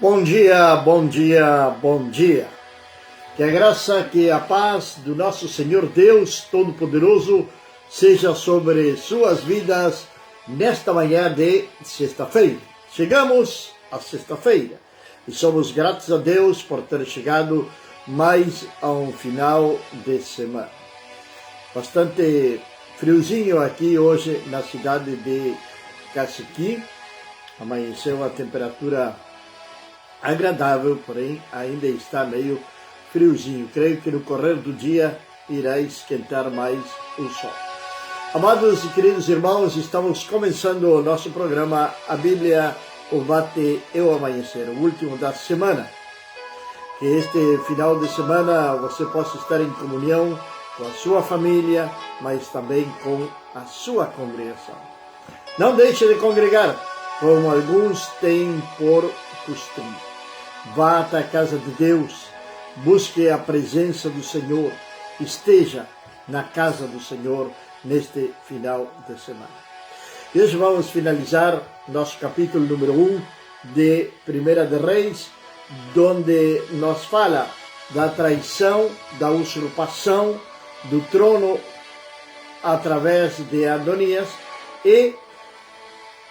Bom dia, bom dia, bom dia. Que a graça, que a paz do nosso Senhor Deus Todo-Poderoso seja sobre suas vidas nesta manhã de sexta-feira. Chegamos a sexta-feira e somos gratos a Deus por ter chegado mais a um final de semana. Bastante friozinho aqui hoje na cidade de Caciqui. Amanheceu a temperatura agradável, porém ainda está meio friozinho. Creio que no correr do dia irá esquentar mais o sol. Amados e queridos irmãos, estamos começando o nosso programa A Bíblia, o Bate e o Amanhecer, o último da semana. Que este final de semana você possa estar em comunhão com a sua família, mas também com a sua congregação. Não deixe de congregar, como alguns têm por costume. Vá até a casa de Deus, busque a presença do Senhor, esteja na casa do Senhor neste final de semana. E hoje vamos finalizar nosso capítulo número 1 de 1 de Reis, onde nos fala da traição, da usurpação do trono através de Adonias e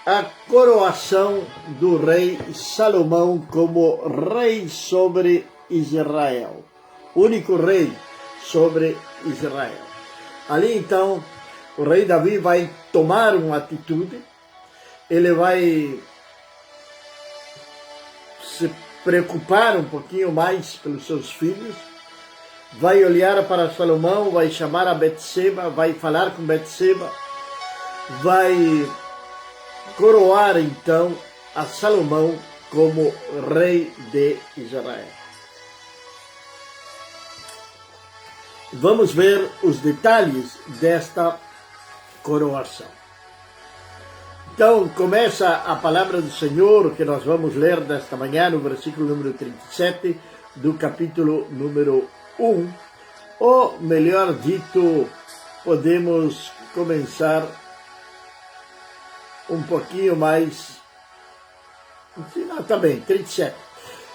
a coroação do rei Salomão como rei sobre Israel, único rei sobre Israel. Ali então o rei Davi vai tomar uma atitude, ele vai se preocupar um pouquinho mais pelos seus filhos, vai olhar para Salomão, vai chamar a Betseba, vai falar com Betseba, vai coroar então a Salomão como rei de Israel. Vamos ver os detalhes desta coroação. Então começa a palavra do Senhor que nós vamos ler desta manhã no versículo número 37 do capítulo número 1. Ou melhor dito, podemos começar um pouquinho mais. Tá bem, 37.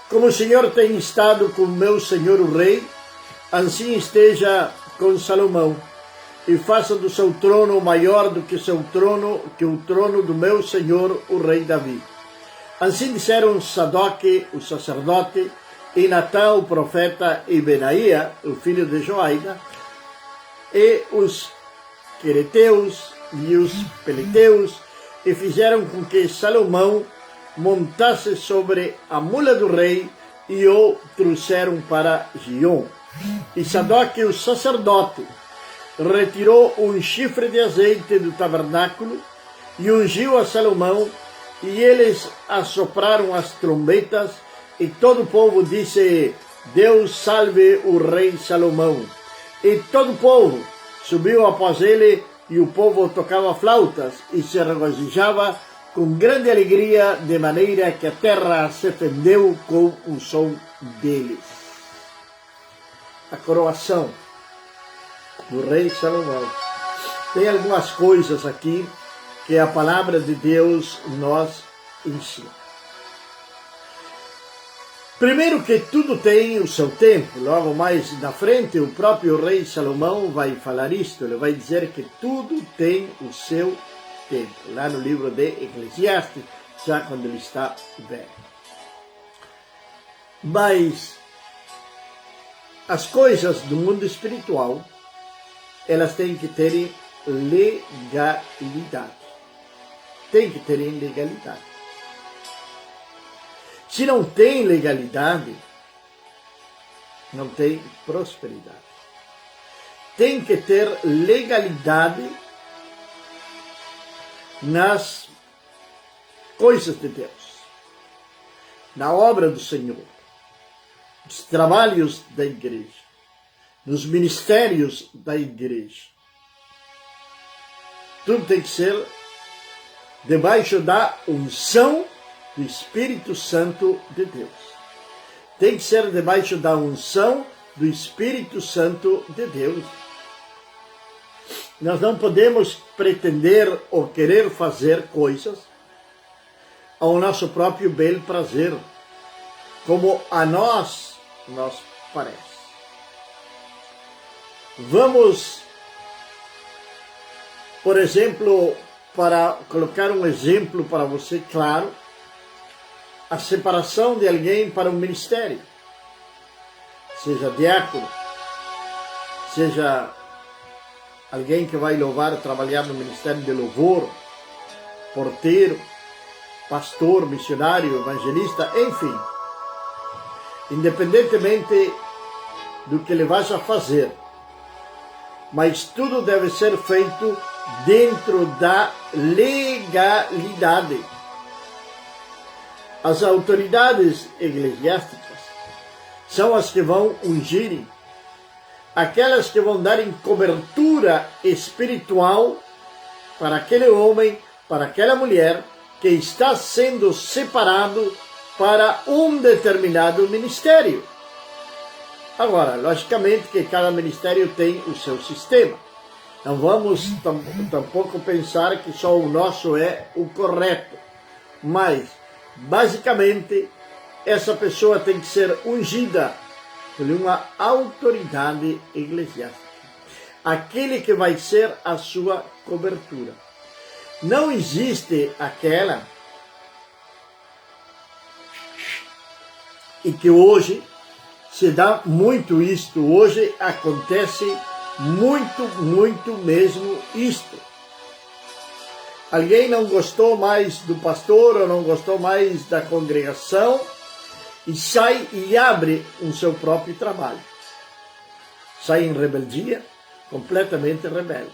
Como o Senhor tem estado com meu Senhor o Rei, assim esteja com Salomão, e faça do seu trono maior do que o trono do meu Senhor o Rei Davi. Assim disseram Sadoque, o sacerdote, e Natã, o profeta, e Benaía, o filho de Joaida, e os quereteus e os peleteus, e fizeram com que Salomão montasse sobre a mula do rei e o trouxeram para Gion. E Sadoque, o sacerdote, retirou um chifre de azeite do tabernáculo e ungiu a Salomão, e eles assopraram as trombetas, e todo o povo disse: Deus salve o rei Salomão. E todo o povo subiu após ele, e o povo tocava flautas e se regozijava com grande alegria, de maneira que a terra se fendeu com o som deles. A coroação do rei Salomão. Tem algumas coisas aqui que a palavra de Deus nos ensina. Primeiro, que tudo tem o seu tempo. Logo mais na frente, o próprio rei Salomão vai falar isto. Ele vai dizer que tudo tem o seu tempo. Lá no livro de Eclesiastes, já quando ele está velho. Mas as coisas do mundo espiritual, elas têm que terem legalidade. Tem que terem legalidade. Se não tem legalidade, não tem prosperidade. Tem que ter legalidade nas coisas de Deus, na obra do Senhor, nos trabalhos da igreja, nos ministérios da igreja. Tudo tem que ser debaixo da unção do Espírito Santo de Deus. Tem que ser debaixo da unção do Espírito Santo de Deus. Nós não podemos pretender ou querer fazer coisas ao nosso próprio bel prazer. como a nós nos parece. Vamos, por exemplo, para colocar um exemplo para você claro, a separação de alguém para um ministério, seja diácono, seja alguém que vai louvar, trabalhar no ministério de louvor, porteiro, pastor, missionário, evangelista, enfim, independentemente do que ele vai fazer, mas tudo deve ser feito dentro da legalidade. As autoridades eclesiásticas são as que vão ungir, aquelas que vão dar cobertura espiritual para aquele homem, para aquela mulher que está sendo separado para um determinado ministério. Agora, logicamente que cada ministério tem o seu sistema. Não vamos tampouco pensar que só o nosso é o correto. Mas, basicamente, essa pessoa tem que ser ungida por uma autoridade eclesiástica. Aquele que vai ser a sua cobertura. Não existe aquela e que hoje se dá muito isto, hoje acontece muito mesmo isto. Alguém não gostou mais do pastor ou não gostou mais da congregação e sai e abre o seu próprio trabalho. Sai em rebeldia, completamente rebelde.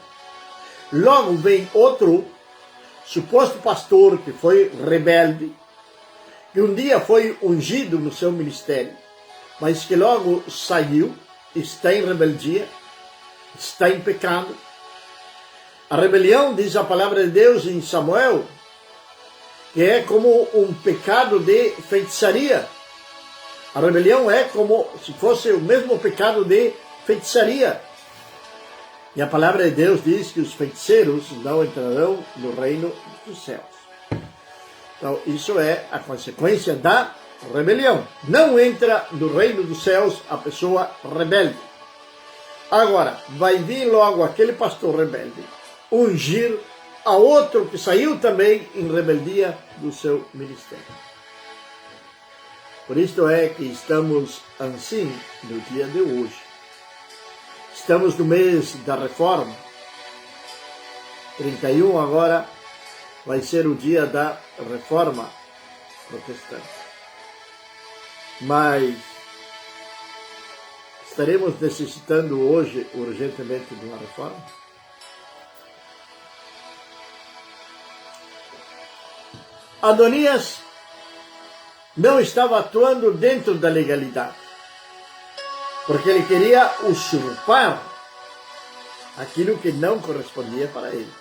Logo vem outro suposto pastor que foi rebelde, que um dia foi ungido no seu ministério, mas que logo saiu, está em rebeldia, está em pecado. A rebelião, diz a palavra de Deus em Samuel, que é como um pecado de feitiçaria. A rebelião é como se fosse o mesmo pecado de feitiçaria. E a palavra de Deus diz que os feiticeiros não entrarão no reino dos céus. Então, isso é a consequência da rebelião. Não entra no reino dos céus a pessoa rebelde. Agora, vai vir logo aquele pastor rebelde ungir a outro que saiu também em rebeldia do seu ministério. Por isso é que estamos assim no dia de hoje. Estamos no mês da reforma. 31 agora vai ser o dia da reforma protestante. Mas estaremos necessitando hoje urgentemente de uma reforma? Adonias não estava atuando dentro da legalidade, porque ele queria usurpar aquilo que não correspondia para ele.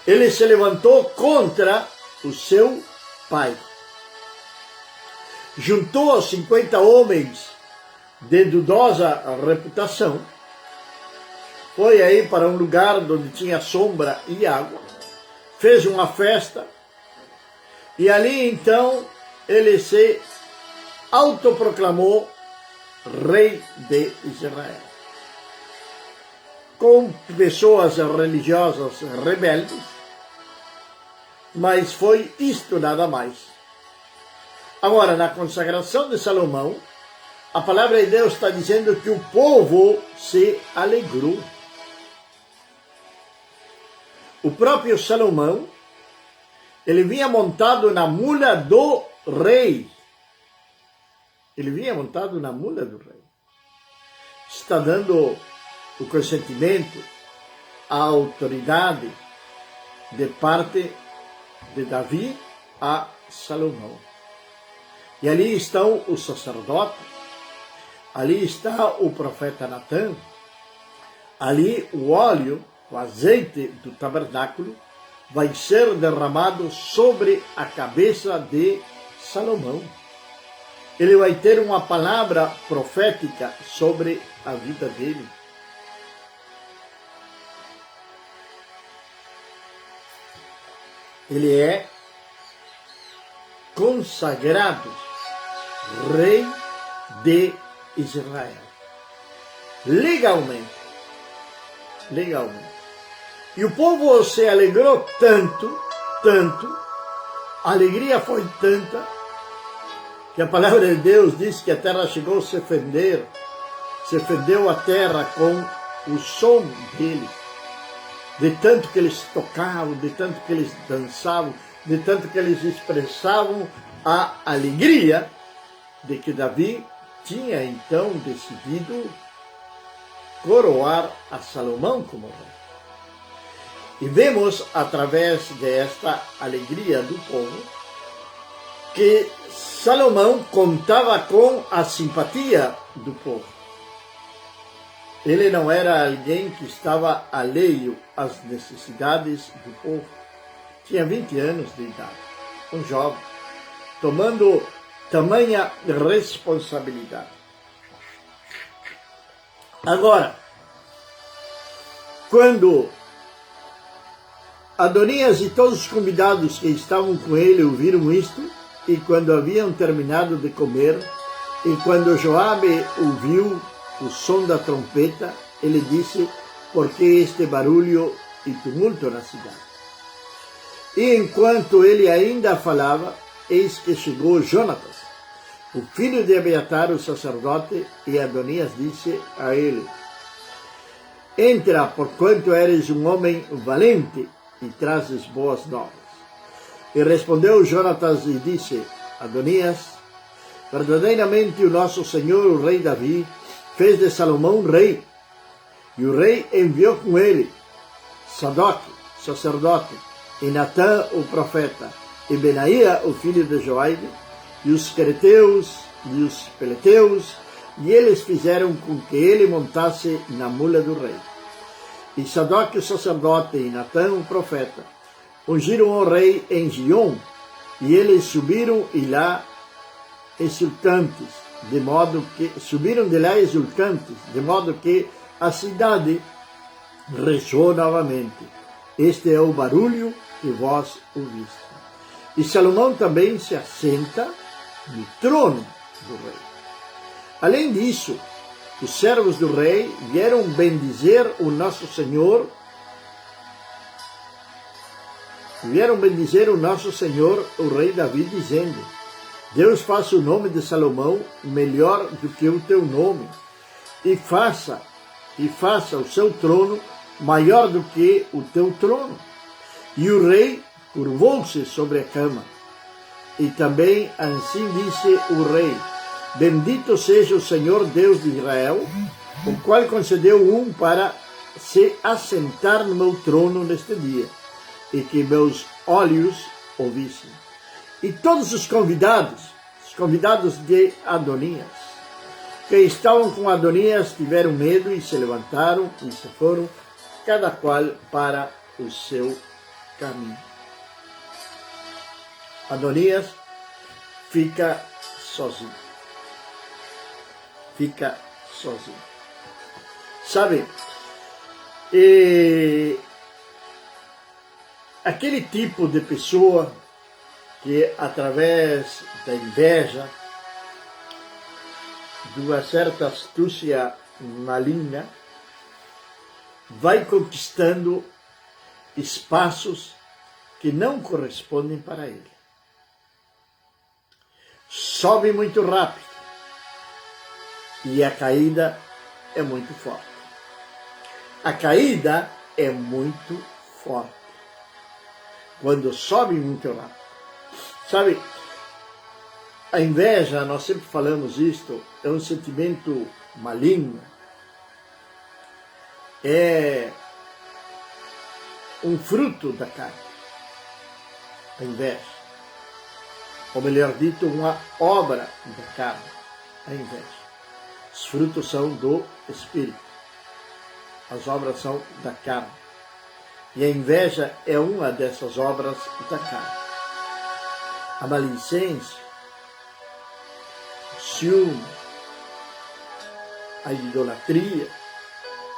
Ele se levantou contra o seu pai. Juntou aos 50 homens de dudosa reputação, foi aí para um lugar onde tinha sombra e água, fez uma festa, e ali então ele se autoproclamou rei de Israel. Com pessoas religiosas rebeldes, mas foi isto nada mais. Agora, na consagração de Salomão, a palavra de Deus está dizendo que o povo se alegrou. O próprio Salomão, ele vinha montado na mula do rei. Ele vinha montado na mula do rei. Está dando o consentimento, a autoridade de parte de Davi a Salomão. E ali estão os sacerdotes, ali está o profeta Natã, ali o óleo, o azeite do tabernáculo, vai ser derramado sobre a cabeça de Salomão. Ele vai ter uma palavra profética sobre a vida dele. Ele é consagrado rei de Israel. Legalmente. E o povo se alegrou tanto, a alegria foi tanta, que a palavra de Deus diz que a terra chegou a se fendeu a terra com o som deles, de tanto que eles tocavam, de tanto que eles dançavam, de tanto que eles expressavam a alegria de que Davi tinha então decidido coroar a Salomão como rei. E vemos, através desta alegria do povo, que Salomão contava com a simpatia do povo. Ele não era alguém que estava alheio às necessidades do povo. Tinha 20 anos de idade, um jovem, tomando tamanha responsabilidade. Agora, quando Adonias e todos os convidados que estavam com ele ouviram isto, e quando haviam terminado de comer, e quando Joabe ouviu o som da trompeta, ele disse: por que este barulho e tumulto na cidade? E enquanto ele ainda falava, eis que chegou Jonatas, o filho de Abiatar, o sacerdote, e Adonias disse a ele: entra, porquanto eres um homem valente e trazes boas novas. E respondeu Jonatas e disse: Adonias, verdadeiramente o nosso senhor, o rei Davi, fez de Salomão rei, e o rei enviou com ele Sadoque, sacerdote, e Natã, o profeta, e Benaía, o filho de Joaide, e os quereteus e os peleteus, e eles fizeram com que ele montasse na mula do rei. E Sadoque, o sacerdote, e Natã, o profeta, ungiram o rei em Gion, e eles subiram de lá exultantes, de modo que a cidade ressoou novamente. Este é o barulho que vós ouviste. E Salomão também se assenta no trono do rei. Além disso, os servos do rei vieram bendizer o nosso Senhor, o rei Davi, dizendo: Deus faça o nome de Salomão melhor do que o teu nome, e faça o seu trono maior do que o teu trono. E o rei curvou-se sobre a cama. E também assim disse o rei: bendito seja o Senhor Deus de Israel, o qual concedeu para se assentar no meu trono neste dia, e que meus olhos ouvissem. E todos os convidados de Adonias, que estavam com Adonias, tiveram medo e se levantaram e se foram, cada qual para o seu caminho. Adonias fica sozinho. Sabe, aquele tipo de pessoa que, através da inveja, de uma certa astúcia maligna, vai conquistando espaços que não correspondem para ele. Sobe muito rápido e a caída é muito forte. Quando sobe muito rápido. Sabe, a inveja, nós sempre falamos isto, é um sentimento maligno, é um fruto da carne, a inveja. Ou melhor dito, uma obra da carne, a inveja. Os frutos são do Espírito, as obras são da carne. E a inveja é uma dessas obras da carne. A maledicência, o ciúme, a idolatria,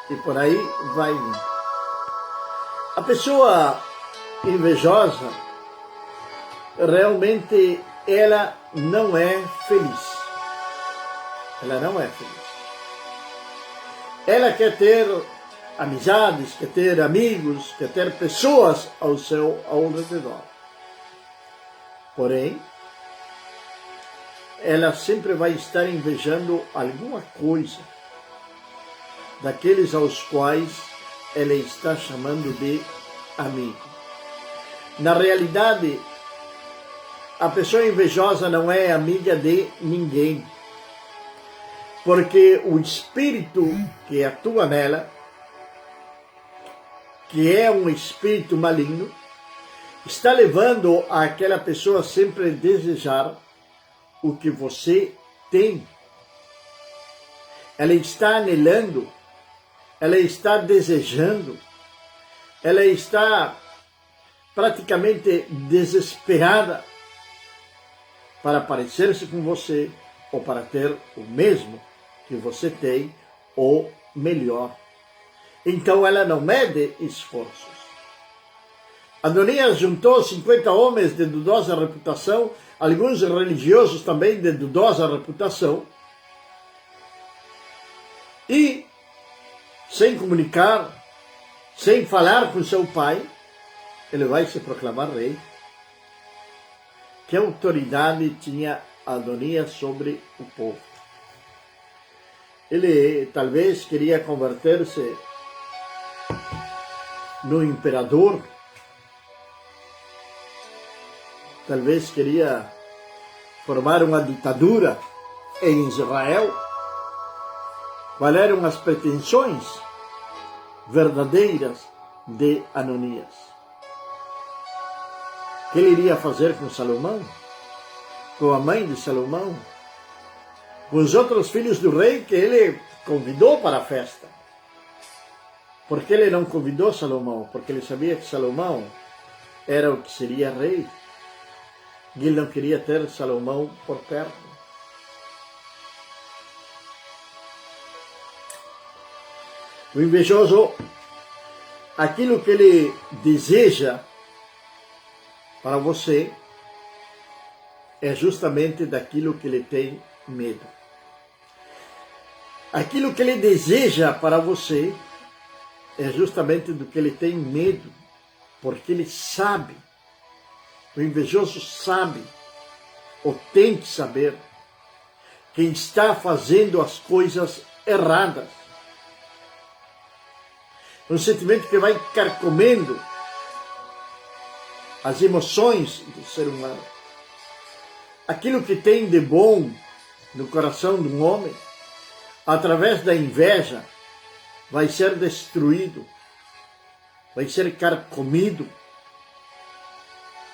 e por aí vai indo. A pessoa invejosa, realmente ela não é feliz. Ela não é feliz. Ela quer ter amizades, quer ter amigos, quer ter pessoas ao redor. Porém, ela sempre vai estar invejando alguma coisa daqueles aos quais ela está chamando de amigo. Na realidade, a pessoa invejosa não é amiga de ninguém, porque o espírito que atua nela, que é um espírito maligno, está levando aquela pessoa sempre a desejar o que você tem. Ela está anelando, ela está desejando, ela está praticamente desesperada para parecer-se com você ou para ter o mesmo que você tem ou melhor. Então ela não mede esforços. Adonias juntou 50 homens de dudosa reputação, alguns religiosos também de dudosa reputação, e sem comunicar, sem falar com seu pai, ele vai se proclamar rei. Que autoridade tinha Adonias sobre o povo? Ele talvez queria converter-se no imperador, talvez queria formar uma ditadura em Israel. Quais eram as pretensões verdadeiras de Adonias? O que ele iria fazer com Salomão? Com a mãe de Salomão? Com os outros filhos do rei que ele convidou para a festa? Por que ele não convidou Salomão? Porque ele sabia que Salomão era o que seria rei. E ele não queria ter Salomão por perto. O invejoso, aquilo que ele deseja para você é justamente daquilo que ele tem medo. Aquilo que ele deseja para você é justamente do que ele tem medo, porque ele sabe, o invejoso sabe, ou tem que saber, quem está fazendo as coisas erradas. Um sentimento que vai carcomendo as emoções do ser humano. Aquilo que tem de bom no coração de um homem, através da inveja, vai ser destruído, vai ser carcomido,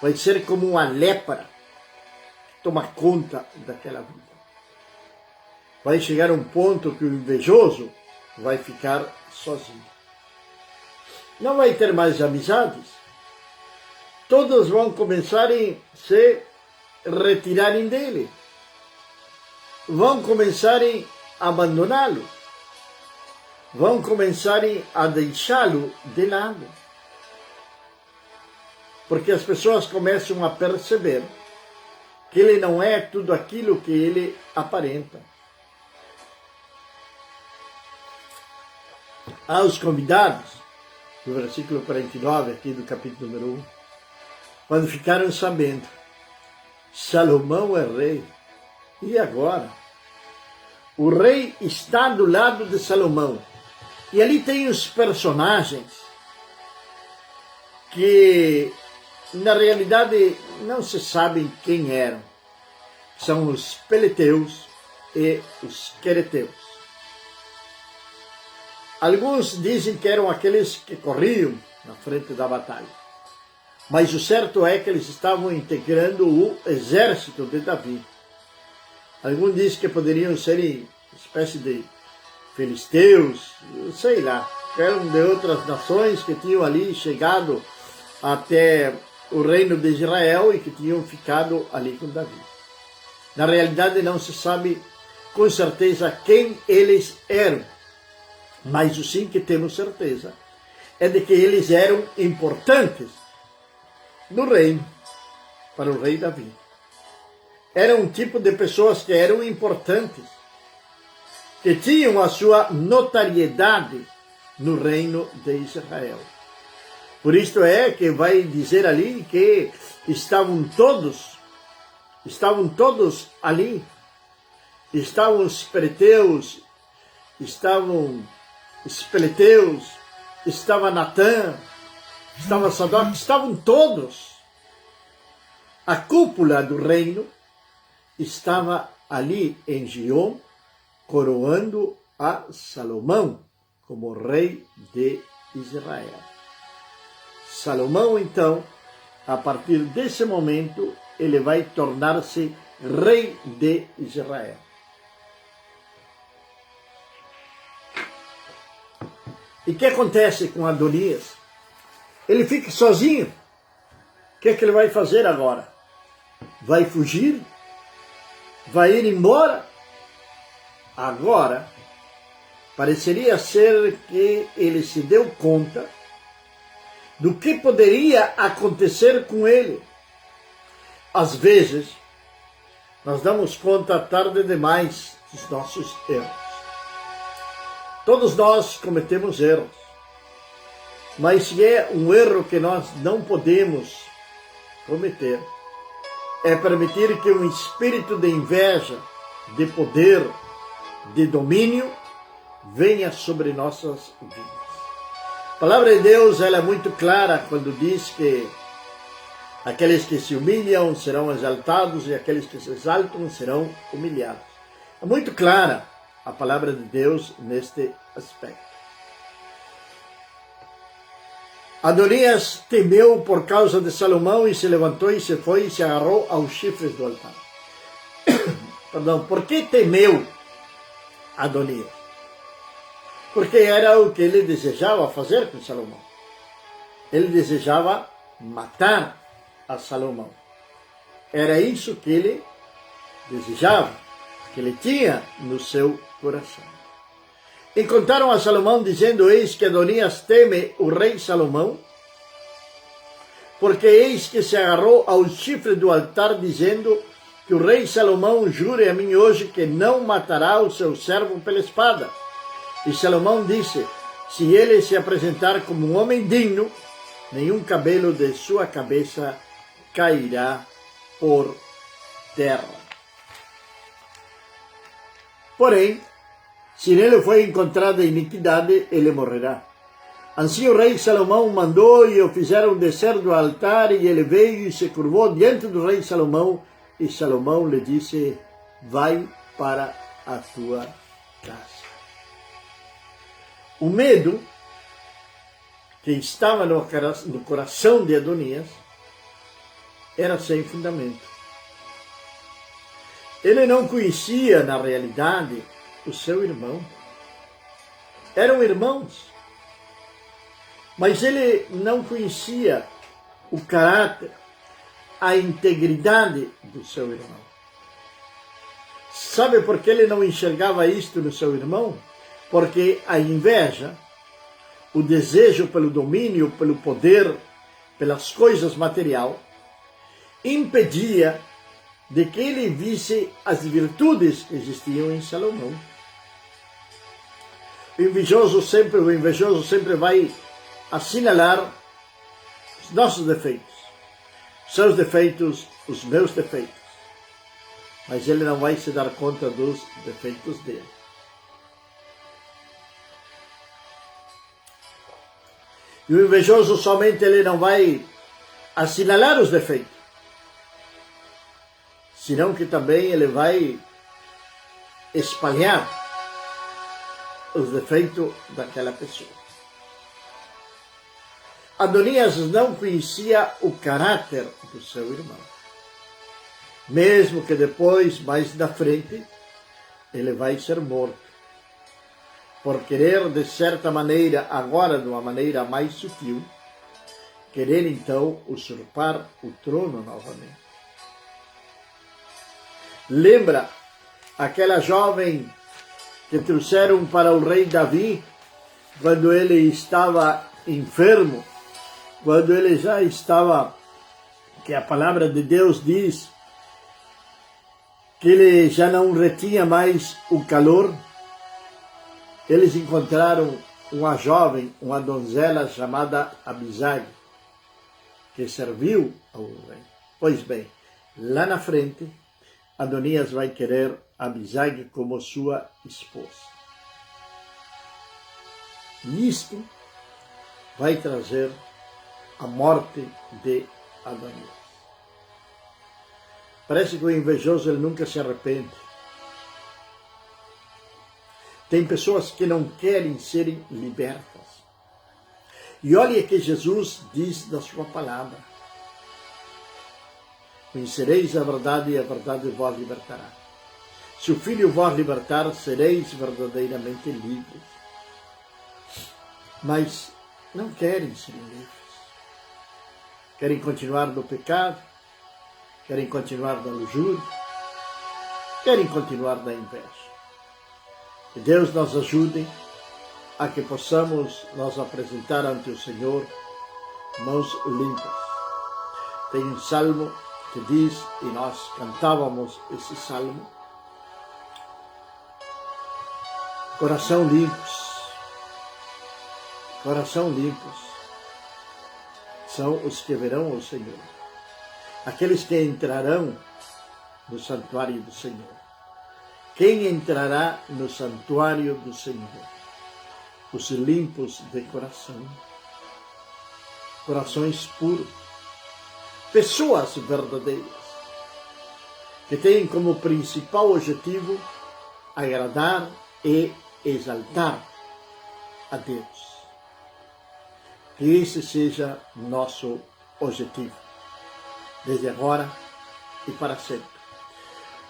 vai ser como uma lepra que toma conta daquela vida. Vai chegar um ponto que o invejoso vai ficar sozinho. Não vai ter mais amizades. Todos vão começar a se retirarem dele. Vão começar a abandoná-lo. Vão começar a deixá-lo de lado. Porque as pessoas começam a perceber que ele não é tudo aquilo que ele aparenta. Aos convidados, no versículo 49 aqui do capítulo número 1, quando ficaram sabendo, Salomão é rei. E agora? O rei está do lado de Salomão. E ali tem os personagens que, na realidade, não se sabem quem eram. São os peleteus e os quereteus. Alguns dizem que eram aqueles que corriam na frente da batalha. Mas o certo é que eles estavam integrando o exército de Davi. Alguns dizem que poderiam ser espécie de filisteus, sei lá, eram de outras nações que tinham ali chegado até o reino de Israel e que tinham ficado ali com Davi. Na realidade não se sabe com certeza quem eles eram, mas o sim que temos certeza é de que eles eram importantes no reino, para o rei Davi. Era um tipo de pessoas que eram importantes que tinham a sua notoriedade no reino de Israel. Por isto é que vai dizer ali que estavam todos ali. Estavam os preteus, estavam os peleteus, estava Natã, estava Sadoc, estavam todos. A cúpula do reino estava ali em Giom, coroando a Salomão como rei de Israel. Salomão, então, a partir desse momento, ele vai tornar-se rei de Israel. E o que acontece com Adonias? Ele fica sozinho. O que é que ele vai fazer agora? Vai fugir? Vai ir embora? Agora, pareceria ser que ele se deu conta do que poderia acontecer com ele. Às vezes, nós damos conta tarde demais dos nossos erros. Todos nós cometemos erros, mas se é um erro que nós não podemos cometer, é permitir que um espírito de inveja, de poder, de domínio, venha sobre nossas vidas. A palavra de Deus, ela é muito clara quando diz que aqueles que se humilham serão exaltados e aqueles que se exaltam serão humilhados. É muito clara a palavra de Deus neste aspecto. Adonias temeu por causa de Salomão e se levantou e se foi e se agarrou aos chifres do altar. Perdão, por que temeu Adonias? Porque era o que ele desejava fazer com Salomão. Ele desejava matar a Salomão. Era isso que ele desejava, que ele tinha no seu coração. E contaram a Salomão dizendo: eis que Adonias teme o rei Salomão, porque eis que se agarrou ao chifre do altar, dizendo que o rei Salomão jure a mim hoje que não matará o seu servo pela espada. E Salomão disse: se ele se apresentar como um homem digno, nenhum cabelo de sua cabeça cairá por terra. Porém, se nele foi encontrada iniquidade, ele morrerá. Assim o rei Salomão mandou e o fizeram descer do altar, e ele veio e se curvou diante do rei Salomão, e Salomão lhe disse: vai para a tua casa. O medo que estava no coração de Adonias era sem fundamento. Ele não conhecia, na realidade, o seu irmão. Eram irmãos, mas ele não conhecia o caráter, a integridade do seu irmão. Sabe por que ele não enxergava isto no seu irmão? Porque a inveja, o desejo pelo domínio, pelo poder, pelas coisas materiais, impedia de que ele visse as virtudes que existiam em Salomão. O invejoso sempre vai assinalar os nossos defeitos, seus defeitos, os meus defeitos, mas ele não vai se dar conta dos defeitos dele. E o invejoso somente ele não vai assinalar os defeitos, senão que também ele vai espalhar os defeitos daquela pessoa. Adonias não conhecia o caráter do seu irmão. Mesmo que depois, mais na frente, ele vai ser morto. Por querer, de certa maneira, agora de uma maneira mais sutil, querer então usurpar o trono novamente. Lembra aquela jovem que trouxeram para o rei Davi, quando ele estava enfermo, quando ele já estava, que a palavra de Deus diz, que ele já não retinha mais o calor, eles encontraram uma jovem, uma donzela chamada Abisag, que serviu ao rei. Pois bem, lá na frente, Adonias vai querer Abisag como sua esposa. E isto vai trazer a morte de Adonias. Parece que o invejoso ele nunca se arrepende. Tem pessoas que não querem serem libertas. E olha que Jesus diz na sua palavra: conhecereis a verdade e a verdade vos libertará. Se o Filho vos libertar, sereis verdadeiramente livres. Mas não querem ser livres. Querem continuar no pecado, querem continuar na luxúria, querem continuar na inveja. Que Deus nos ajude a que possamos nos apresentar ante o Senhor mãos limpas. Tem um salmo que diz, e nós cantávamos esse salmo: coração limpos são os que verão o Senhor, aqueles que entrarão no santuário do Senhor. Quem entrará no santuário do Senhor? Os limpos de coração, corações puros, pessoas verdadeiras, que têm como principal objetivo agradar e exaltar a Deus. Que esse seja nosso objetivo, desde agora e para sempre.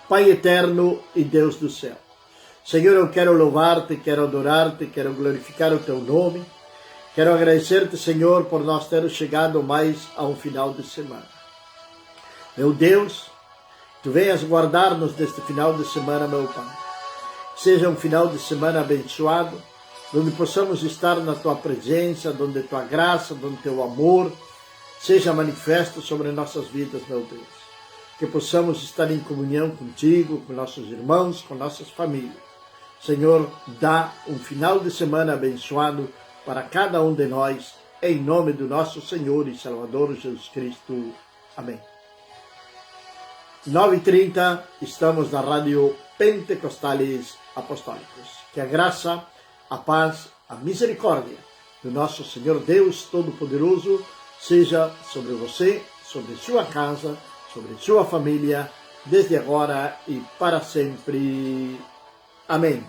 Pai eterno e Deus do céu, Senhor, eu quero louvar-te, quero adorar-te, quero glorificar o teu nome, quero agradecer-te, Senhor, por nós termos chegado mais a um final de semana. Meu Deus, tu venhas guardar-nos deste final de semana, meu Pai. Seja um final de semana abençoado, onde possamos estar na tua presença, onde tua graça, onde teu amor seja manifesto sobre nossas vidas, meu Deus. Que possamos estar em comunhão contigo, com nossos irmãos, com nossas famílias. Senhor, dá um final de semana abençoado para cada um de nós, em nome do nosso Senhor e Salvador Jesus Cristo. Amém. 9h30, estamos na Rádio Pentecostales Apostólicos. Que a graça, a paz, a misericórdia do nosso Senhor Deus Todo-Poderoso seja sobre você, sobre sua casa, sobre sua família, desde agora e para sempre. Amém.